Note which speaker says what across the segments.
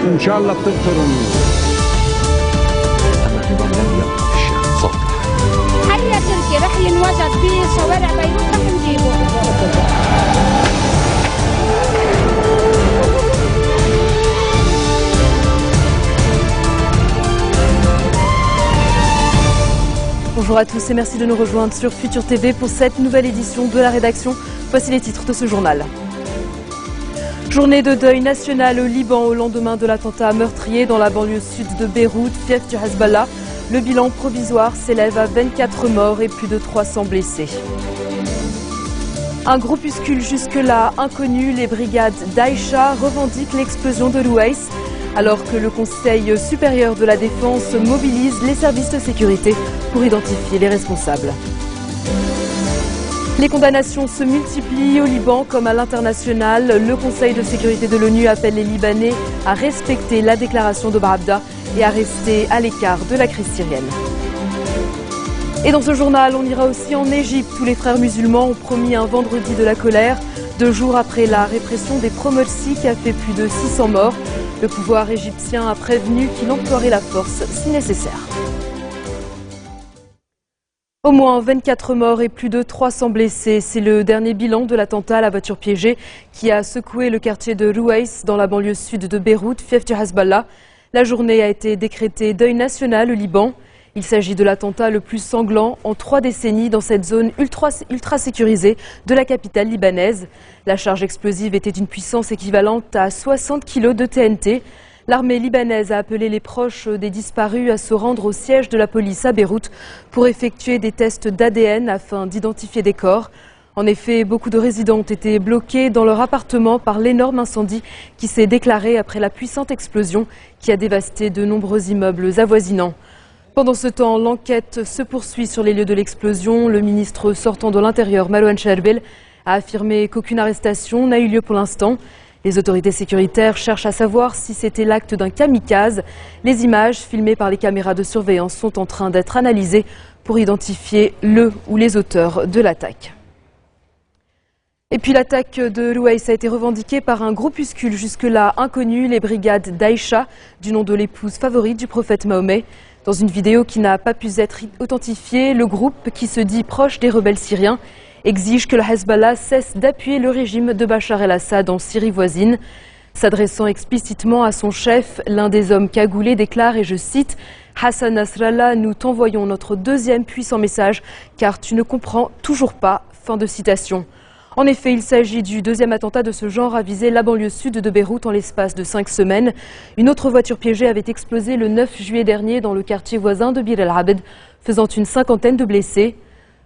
Speaker 1: ان شاء الله بتنصروني.
Speaker 2: اما ايضا لم يبقى الشيخ صالح.
Speaker 3: حرية تركي رح ينوجد بشوارع بيروت رح نجيبه.
Speaker 4: Bonjour à tous et merci de nous rejoindre sur Futur TV pour cette nouvelle édition de la rédaction. Voici les titres de ce journal. Journée de deuil national au Liban au lendemain de l'attentat meurtrier dans la banlieue sud de Beyrouth, fief du Hezbollah. Le bilan provisoire s'élève à 24 morts et plus de 300 blessés. Un groupuscule jusque-là inconnu, les brigades d'Aïcha, revendiquent l'explosion de l'Ouaïs, alors que le Conseil supérieur de la défense mobilise les services de sécurité pour identifier les responsables. Les condamnations se multiplient au Liban comme à l'international. Le Conseil de sécurité de l'ONU appelle les Libanais à respecter la déclaration de Barabda et à rester à l'écart de la crise syrienne. Et dans ce journal, on ira aussi en Égypte où les frères musulmans ont promis un vendredi de la colère, 2 jours après la répression des pro-Morsi qui a fait plus de 600 morts. Le pouvoir égyptien a prévenu qu'il emploierait la force si nécessaire. Au moins 24 morts et plus de 300 blessés. C'est le dernier bilan de l'attentat à la voiture piégée qui a secoué le quartier de Rouaïs dans la banlieue sud de Beyrouth, fief du Hezbollah. La journée a été décrétée deuil national au Liban. Il s'agit de l'attentat le plus sanglant en 3 décennies dans cette zone ultra sécurisée de la capitale libanaise. La charge explosive était d'une puissance équivalente à 60 kg de TNT. L'armée libanaise a appelé les proches des disparus à se rendre au siège de la police à Beyrouth pour effectuer des tests d'ADN afin d'identifier des corps. En effet, beaucoup de résidents ont été bloqués dans leur appartement par l'énorme incendie qui s'est déclaré après la puissante explosion qui a dévasté de nombreux immeubles avoisinants. Pendant ce temps, l'enquête se poursuit sur les lieux de l'explosion. Le ministre sortant de l'Intérieur, Marouane Charbel, a affirmé qu'aucune arrestation n'a eu lieu pour l'instant. Les autorités sécuritaires cherchent à savoir si c'était l'acte d'un kamikaze. Les images filmées par les caméras de surveillance sont en train d'être analysées pour identifier le ou les auteurs de l'attaque. Et puis l'attaque de l'Ouaïs a été revendiquée par un groupuscule jusque-là inconnu, les brigades d'Aïcha, du nom de l'épouse favorite du prophète Mahomet. Dans une vidéo qui n'a pas pu être authentifiée, le groupe, qui se dit proche des rebelles syriens, exige que le Hezbollah cesse d'appuyer le régime de Bachar el-Assad en Syrie voisine. S'adressant explicitement à son chef, l'un des hommes cagoulés déclare, et je cite, « Hassan Nasrallah, nous t'envoyons notre deuxième puissant message, car tu ne comprends toujours pas. » Fin de citation. En effet, il s'agit du deuxième attentat de ce genre à viser la banlieue sud de Beyrouth en l'espace de 5 semaines. Une autre voiture piégée avait explosé le 9 juillet dernier dans le quartier voisin de Bir el-Abed, faisant une 50aine de blessés.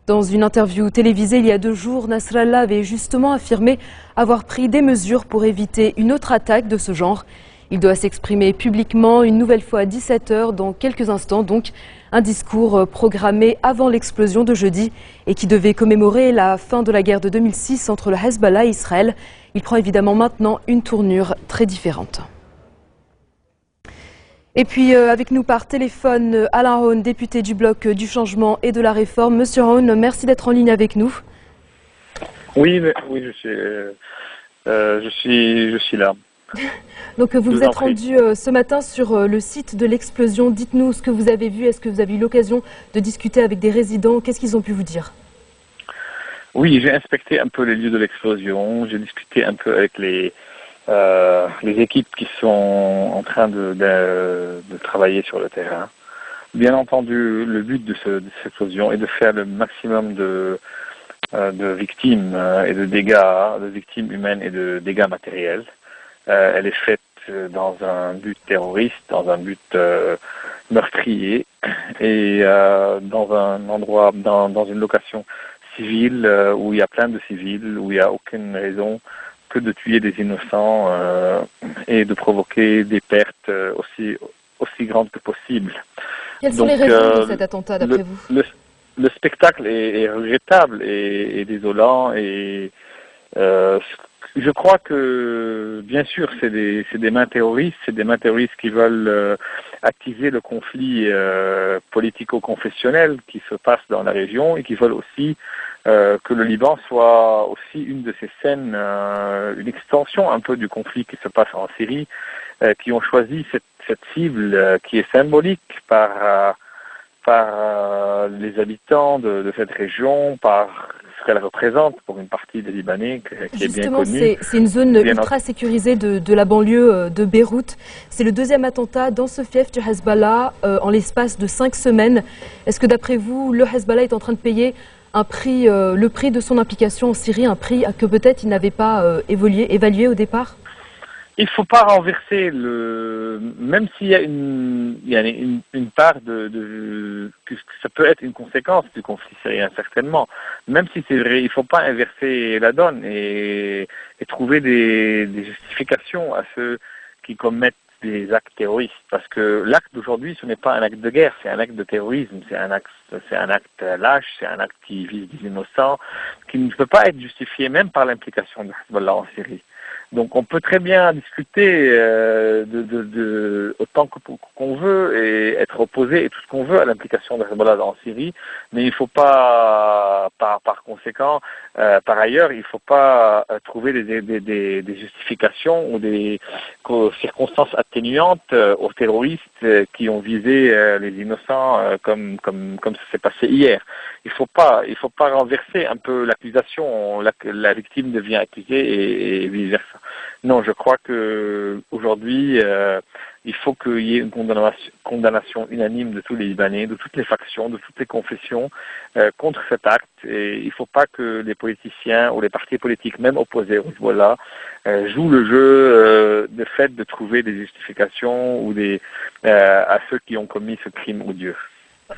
Speaker 4: Dans une interview télévisée il y a 2 jours, Nasrallah avait justement affirmé avoir pris des mesures pour éviter une autre attaque de ce genre. Il doit s'exprimer publiquement une nouvelle fois à 17h dans quelques instants, donc un discours programmé avant l'explosion de jeudi et qui devait commémorer la fin de la guerre de 2006 entre le Hezbollah et Israël. Il prend évidemment maintenant une tournure très différente. Et puis avec nous par téléphone, Alain Rhone, député du Bloc du Changement et de la Réforme. Monsieur Rhone, merci d'être en ligne avec nous.
Speaker 5: Oui, je suis là.
Speaker 4: Donc vous vous êtes rendu ce matin sur le site de l'explosion. Dites-nous ce que vous avez vu. Est-ce que vous avez eu l'occasion de discuter avec des résidents? Qu'est-ce qu'ils ont pu vous dire?
Speaker 5: Oui, j'ai inspecté un peu les lieux de l'explosion. J'ai discuté un peu avec les équipes qui sont en train de travailler sur le terrain. Bien entendu, le but de cette explosion est de faire le maximum de victimes et de dégâts, de victimes humaines et de dégâts matériels. Elle est faite dans un but terroriste, dans un but meurtrier et dans un endroit, dans une location civile où il y a plein de civils, où il n'y a aucune raison que de tuer des innocents et de provoquer des pertes aussi grandes que possible.
Speaker 4: Quelles sont les raisons de cet attentat d'après vous?
Speaker 5: Le spectacle est regrettable et désolant et je crois que, bien sûr, c'est des mains terroristes, qui veulent activer le conflit politico-confessionnel qui se passe dans la région et qui veulent aussi que le Liban soit aussi une de ces scènes, une extension un peu du conflit qui se passe en Syrie, qui ont choisi cette cible qui est symbolique par les habitants de cette région, par ce qu'elle représente pour une partie des Libanais qui est bien connue.
Speaker 4: Justement, c'est une zone ultra sécurisée de la banlieue de Beyrouth. C'est le deuxième attentat dans ce fief du Hezbollah en l'espace de 5 semaines. Est-ce que d'après vous, le Hezbollah est en train de payer le prix de son implication en Syrie, un prix que peut-être il n'avait pas évalué au départ?
Speaker 5: Il ne faut pas renverser même s'il y a une part que ça peut être une conséquence du conflit syrien, certainement. Même si c'est vrai, il ne faut pas inverser la donne et trouver des justifications à ceux qui commettent des actes terroristes. Parce que l'acte d'aujourd'hui, ce n'est pas un acte de guerre, c'est un acte de terrorisme, c'est un acte lâche, c'est un acte qui vise des innocents, qui ne peut pas être justifié même par l'implication de Hezbollah en Syrie. Donc on peut très bien discuter autant qu'on veut et être opposé et tout ce qu'on veut à l'implication de Hezbollah en Syrie, mais il ne faut pas, par conséquent, par ailleurs, il ne faut pas trouver des justifications ou des circonstances atténuantes aux terroristes qui ont visé les innocents comme ça s'est passé hier. Il faut pas renverser un peu l'accusation, la victime devient accusée et vice versa. Non, je crois que aujourd'hui, il faut qu'il y ait une condamnation unanime de tous les Libanais, de toutes les factions, de toutes les confessions contre cet acte. Et il ne faut pas que les politiciens ou les partis politiques, même opposés au Hezbollah, jouent le jeu de fait de trouver des justifications ou à ceux qui ont commis ce crime odieux.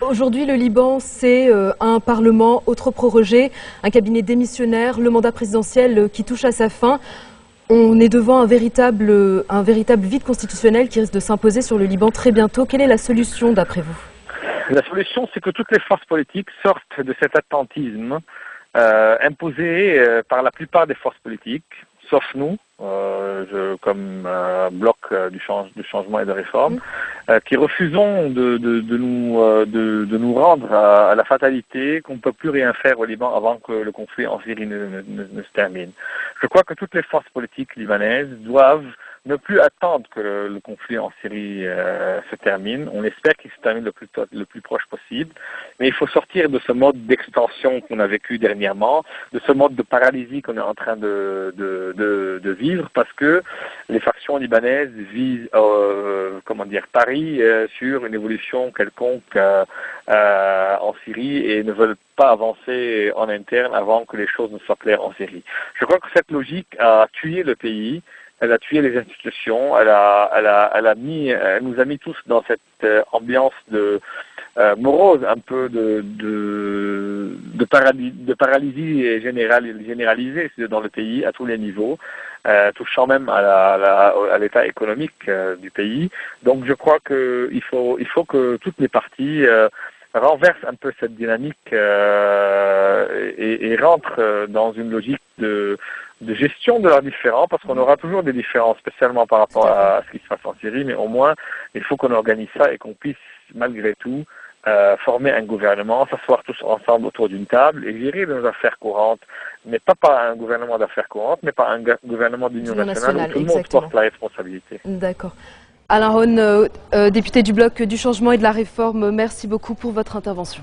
Speaker 4: Aujourd'hui, le Liban, c'est un parlement autre prorogé, un cabinet démissionnaire, le mandat présidentiel qui touche à sa fin. On est devant un véritable vide constitutionnel qui risque de s'imposer sur le Liban très bientôt. Quelle est la solution d'après vous?
Speaker 5: La solution, c'est que toutes les forces politiques sortent de cet attentisme imposé par la plupart des forces politiques, sauf nous, comme bloc du changement et de réforme, qui refusons de nous rendre à la fatalité qu'on ne peut plus rien faire au Liban avant que le conflit en Syrie ne se termine. Je crois que toutes les forces politiques libanaises doivent ne plus attendre que le conflit en Syrie se termine. On espère qu'il se termine le plus proche possible. Mais il faut sortir de ce mode d'extension qu'on a vécu dernièrement, de ce mode de paralysie qu'on est en train de vivre, parce que les factions libanaises visent, parient sur une évolution quelconque en Syrie et ne veulent pas avancer en interne avant que les choses ne soient claires en Syrie. Je crois que cette logique a tué le pays. Elle a tué les institutions, elle nous a mis tous dans cette ambiance morose, un peu de paralysie généralisée dans le pays à tous les niveaux, touchant même à l'état économique du pays. Donc je crois qu'il faut que toutes les parties renversent un peu cette dynamique et rentrent dans une logique de gestion de leurs différends, parce qu'on aura toujours des différends, spécialement par rapport à ce qui se passe en Syrie, mais au moins, il faut qu'on organise ça et qu'on puisse, malgré tout, former un gouvernement, s'asseoir tous ensemble autour d'une table et gérer nos affaires courantes, mais pas un gouvernement d'affaires courantes, mais pas un gouvernement d'union nationale où tout le monde porte la responsabilité.
Speaker 4: D'accord. Alain Ron, député du Bloc du Changement et de la Réforme, merci beaucoup pour votre intervention.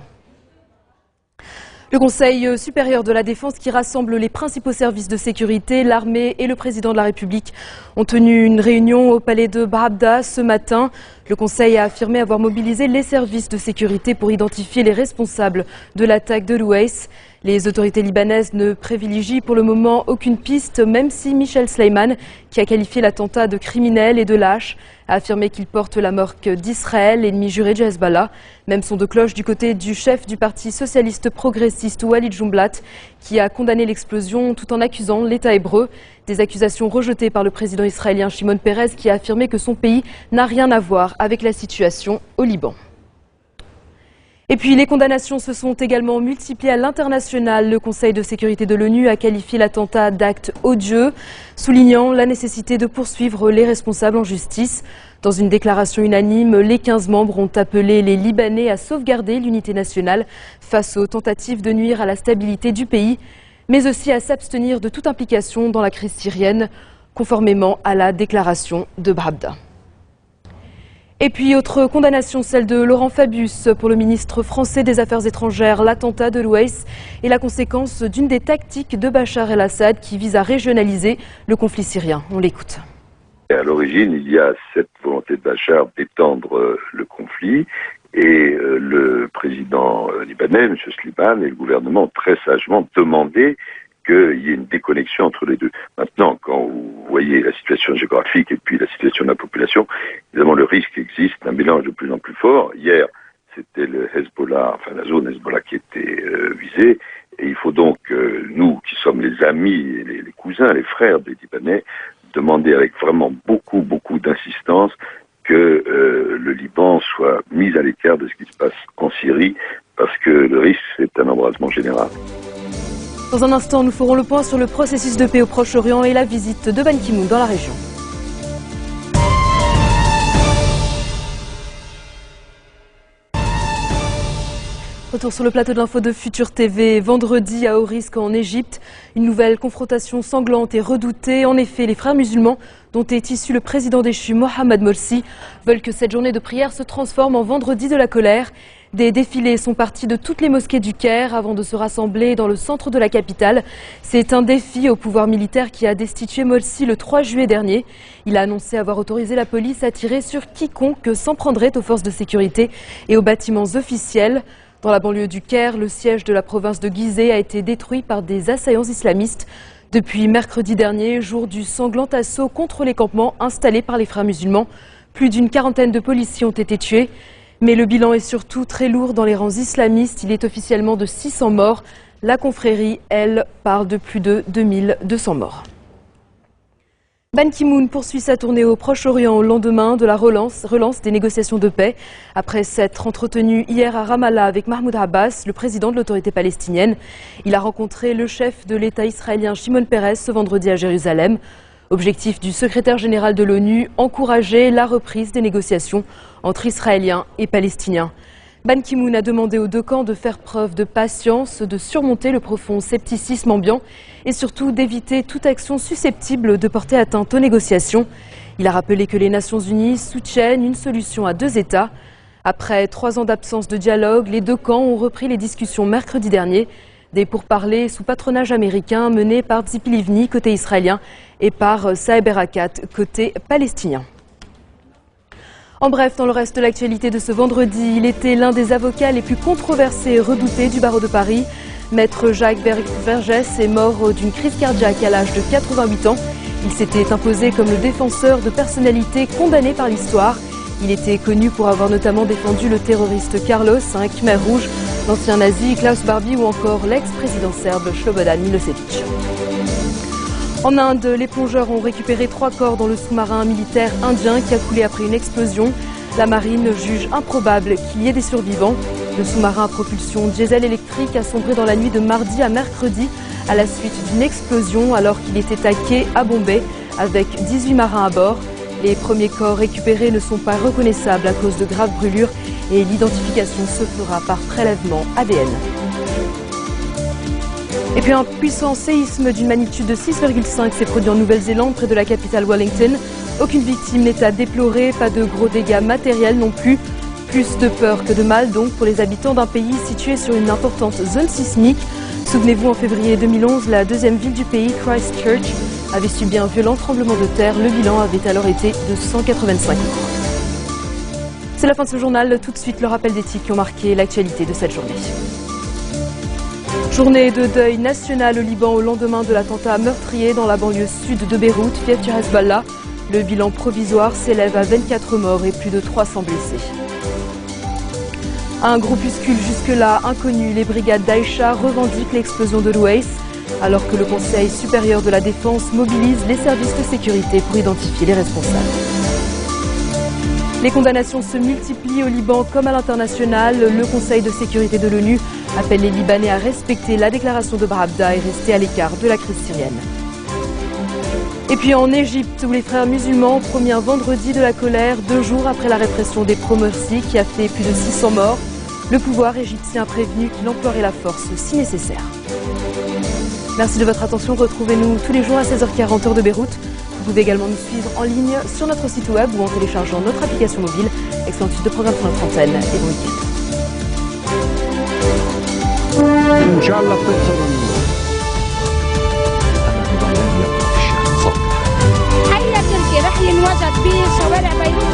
Speaker 4: Le Conseil supérieur de la défense, qui rassemble les principaux services de sécurité, l'armée et le président de la République, ont tenu une réunion au palais de Barabda ce matin. Le Conseil a affirmé avoir mobilisé les services de sécurité pour identifier les responsables de l'attaque de Rouaïs. Les autorités libanaises ne privilégient pour le moment aucune piste, même si Michel Sleiman, qui a qualifié l'attentat de criminel et de lâche, a affirmé qu'il porte la marque d'Israël, ennemi juré du Hezbollah. Même son de cloche du côté du chef du parti socialiste progressiste Walid Jumblat, qui a condamné l'explosion tout en accusant l'État hébreu. Des accusations rejetées par le président israélien Shimon Peres, qui a affirmé que son pays n'a rien à voir avec la situation au Liban. Et puis les condamnations se sont également multipliées à l'international. Le Conseil de sécurité de l'ONU a qualifié l'attentat d'acte odieux, soulignant la nécessité de poursuivre les responsables en justice. Dans une déclaration unanime, les 15 membres ont appelé les Libanais à sauvegarder l'unité nationale face aux tentatives de nuire à la stabilité du pays, mais aussi à s'abstenir de toute implication dans la crise syrienne, conformément à la déclaration de Barabda. Et puis, autre condamnation, celle de Laurent Fabius pour le ministre français des Affaires étrangères. L'attentat de l'Ouest est la conséquence d'une des tactiques de Bachar el-Assad qui vise à régionaliser le conflit syrien. On l'écoute.
Speaker 1: À l'origine, il y a cette volonté de Bachar d'étendre le conflit et le président libanais, M. Slimane, et le gouvernement ont très sagement demandé qu'il y ait une déconnexion entre les deux. Maintenant, quand vous voyez la situation géographique et puis la situation de la population, évidemment le risque existe d'un mélange de plus en plus fort. Hier, c'était le Hezbollah, enfin la zone Hezbollah qui était visée, et il faut donc, nous qui sommes les amis, les cousins, les frères des Libanais, demander avec vraiment beaucoup d'insistance que le Liban soit mis à l'écart de ce qui se passe en Syrie, parce que le risque, c'est un embrasement général.
Speaker 4: Dans un instant, nous ferons le point sur le processus de paix au Proche-Orient et la visite de Ban Ki-moon dans la région. Retour sur le plateau de l'info de Futur TV. Vendredi à haut risque en Égypte, une nouvelle confrontation sanglante et redoutée. En effet, les frères musulmans, dont est issu le président déchu Mohamed Morsi, veulent que cette journée de prière se transforme en vendredi de la colère. Des défilés sont partis de toutes les mosquées du Caire avant de se rassembler dans le centre de la capitale. C'est un défi au pouvoir militaire qui a destitué Morsi le 3 juillet dernier. Il a annoncé avoir autorisé la police à tirer sur quiconque s'en prendrait aux forces de sécurité et aux bâtiments officiels. Dans la banlieue du Caire, le siège de la province de Gizeh a été détruit par des assaillants islamistes. Depuis mercredi dernier, jour du sanglant assaut contre les campements installés par les frères musulmans, plus d'une quarantaine de policiers ont été tués. Mais le bilan est surtout très lourd dans les rangs islamistes. Il est officiellement de 600 morts. La confrérie, elle, parle de plus de 2200 morts. Ban Ki-moon poursuit sa tournée au Proche-Orient au lendemain de la relance des négociations de paix. Après s'être entretenu hier à Ramallah avec Mahmoud Abbas, le président de l'autorité palestinienne, il a rencontré le chef de l'État israélien Shimon Peres ce vendredi à Jérusalem. Objectif du secrétaire général de l'ONU, encourager la reprise des négociations entre Israéliens et Palestiniens. Ban Ki-moon a demandé aux deux camps de faire preuve de patience, de surmonter le profond scepticisme ambiant et surtout d'éviter toute action susceptible de porter atteinte aux négociations. Il a rappelé que les Nations Unies soutiennent une solution à deux États. Après 3 ans d'absence de dialogue, les deux camps ont repris les discussions mercredi dernier. Des pourparlers sous patronage américain menés par Tzipi Livni côté israélien et par Saeb Erekat côté palestinien. En bref, dans le reste de l'actualité de ce vendredi, il était l'un des avocats les plus controversés et redoutés du barreau de Paris. Maître Jacques Vergès est mort d'une crise cardiaque à l'âge de 88 ans. Il s'était imposé comme le défenseur de personnalités condamnées par l'histoire. Il était connu pour avoir notamment défendu le terroriste Carlos, un Khmer rouge, l'ancien nazi Klaus Barbie ou encore l'ex-président serbe Slobodan Milosevic. En Inde, les plongeurs ont récupéré 3 corps dans le sous-marin militaire indien qui a coulé après une explosion. La marine juge improbable qu'il y ait des survivants. Le sous-marin à propulsion diesel électrique a sombré dans la nuit de mardi à mercredi à la suite d'une explosion alors qu'il était à quai à Bombay avec 18 marins à bord. Les premiers corps récupérés ne sont pas reconnaissables à cause de graves brûlures et l'identification se fera par prélèvement ADN. Et puis un puissant séisme d'une magnitude de 6,5 s'est produit en Nouvelle-Zélande près de la capitale Wellington. Aucune victime n'est à déplorer, pas de gros dégâts matériels non plus. Plus de peur que de mal donc pour les habitants d'un pays situé sur une importante zone sismique. Souvenez-vous, en février 2011, la deuxième ville du pays, Christchurch, avait subi un violent tremblement de terre. Le bilan avait alors été de 185 morts. C'est la fin de ce journal. Tout de suite, le rappel des titres qui ont marqué l'actualité de cette journée. Journée de deuil national au Liban au lendemain de l'attentat meurtrier dans la banlieue sud de Beyrouth, Fief du Hezbollah. Le bilan provisoire s'élève à 24 morts et plus de 300 blessés. Un groupuscule jusque-là inconnu, les brigades d'Aïcha revendiquent l'explosion de l'Ouest, alors que le Conseil supérieur de la défense mobilise les services de sécurité pour identifier les responsables. Les condamnations se multiplient au Liban comme à l'international. Le Conseil de sécurité de l'ONU appelle les Libanais à respecter la déclaration de Barabda et rester à l'écart de la crise syrienne. Et puis en Égypte, où les frères musulmans ont promis un vendredi de la colère 2 jours après la répression des pro-Morsi qui a fait plus de 600 morts, le pouvoir égyptien a prévenu qu'il emploierait la force si nécessaire. Merci de votre attention. Retrouvez-nous tous les jours à 16h40 heure de Beyrouth pouvez également nous suivre en ligne sur notre site web ou en téléchargeant notre application mobile. Excellente suite de programme sur notre antenne et bon week-end.
Speaker 3: حي تركي رح ينوجد بشوارع بيروت